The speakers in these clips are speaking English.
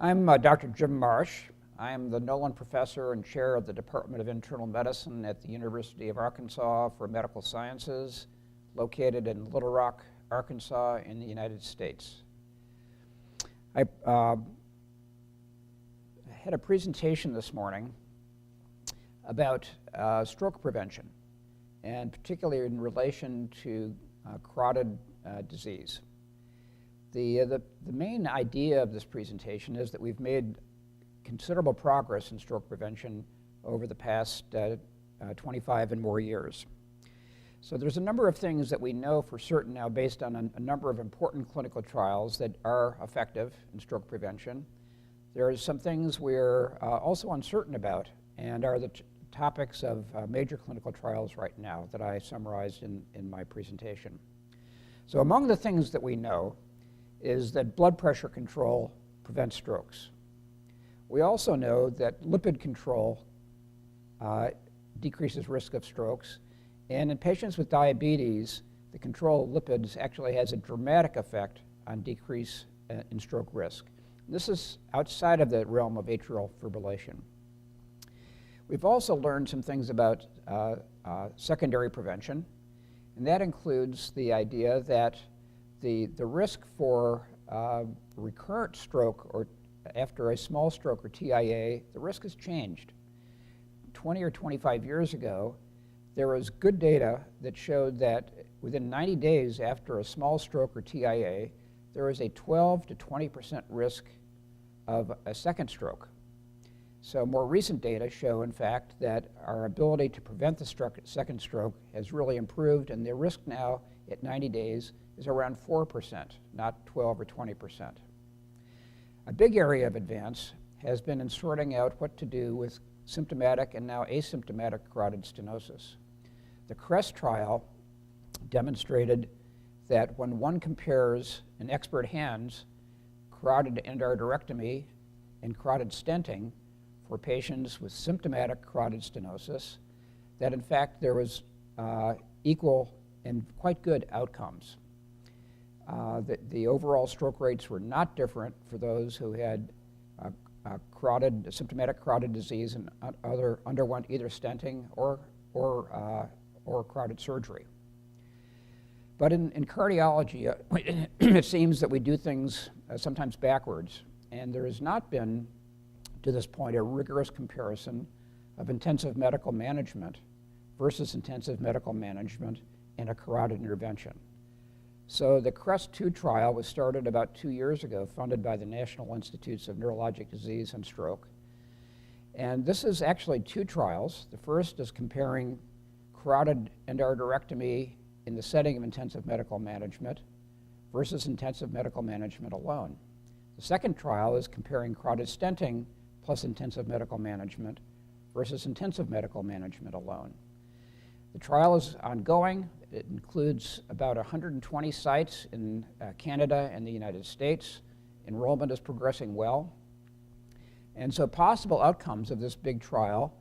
I'm Dr. Jim Marsh. I am the Nolan Professor and Chair of the Department of Internal Medicine at the University of Arkansas for Medical Sciences, located in Little Rock, Arkansas in the United States. I had a presentation this morning about stroke prevention, and particularly in relation to carotid disease. The main idea of this presentation is that we've made considerable progress in stroke prevention over the past 25 and more years. So there's a number of things that we know for certain now based on a number of important clinical trials that are effective in stroke prevention. There are some things we're also uncertain about and are the topics of major clinical trials right now that I summarized in my presentation. So among the things that we know is that blood pressure control prevents strokes. We also know that lipid control decreases risk of strokes, and in patients with diabetes, the control of lipids actually has a dramatic effect on decrease in stroke risk. This is outside of the realm of atrial fibrillation. We've also learned some things about secondary prevention, and that includes the idea that the risk for recurrent stroke or after a small stroke or TIA, the risk has changed. 20 or 25 years ago, there was good data that showed that within 90 days after a small stroke or TIA, there was a 12 to 20% risk of a second stroke. So more recent data show, in fact, that our ability to prevent the second stroke has really improved, and the risk now at 90 days is around 4%, not 12 or 20%. A big area of advance has been in sorting out what to do with symptomatic and now asymptomatic carotid stenosis. The CREST trial demonstrated that when one compares in expert hands carotid endarterectomy and carotid stenting for patients with symptomatic carotid stenosis, that in fact there was equal and quite good outcomes. The overall stroke rates were not different for those who had symptomatic carotid disease and underwent either stenting or carotid surgery. But in cardiology, it seems that we do things sometimes backwards, and there has not been, to this point, a rigorous comparison of intensive medical management versus intensive medical management in a carotid intervention. So the CREST-2 trial was started about 2 years ago, funded by the National Institutes of Neurologic Disease and Stroke. And this is actually 2 trials. The first is comparing carotid endarterectomy in the setting of intensive medical management versus intensive medical management alone. The second trial is comparing carotid stenting plus intensive medical management versus intensive medical management alone. The trial is ongoing. It includes about 120 sites in Canada and the United States. Enrollment is progressing well. And so possible outcomes of this big trial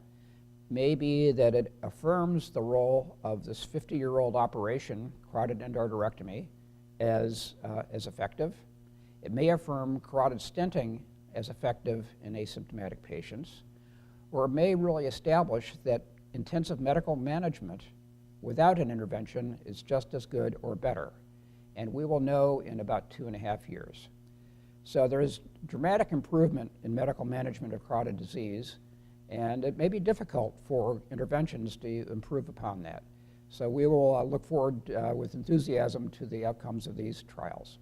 may be that it affirms the role of this 50-year-old operation, carotid endarterectomy, as effective. It may affirm carotid stenting as effective in asymptomatic patients, or it may really establish that intensive medical management without an intervention is just as good or better. And we will know in about 2.5 years. So there is dramatic improvement in medical management of carotid disease, and it may be difficult for interventions to improve upon that. So we will look forward with enthusiasm to the outcomes of these trials.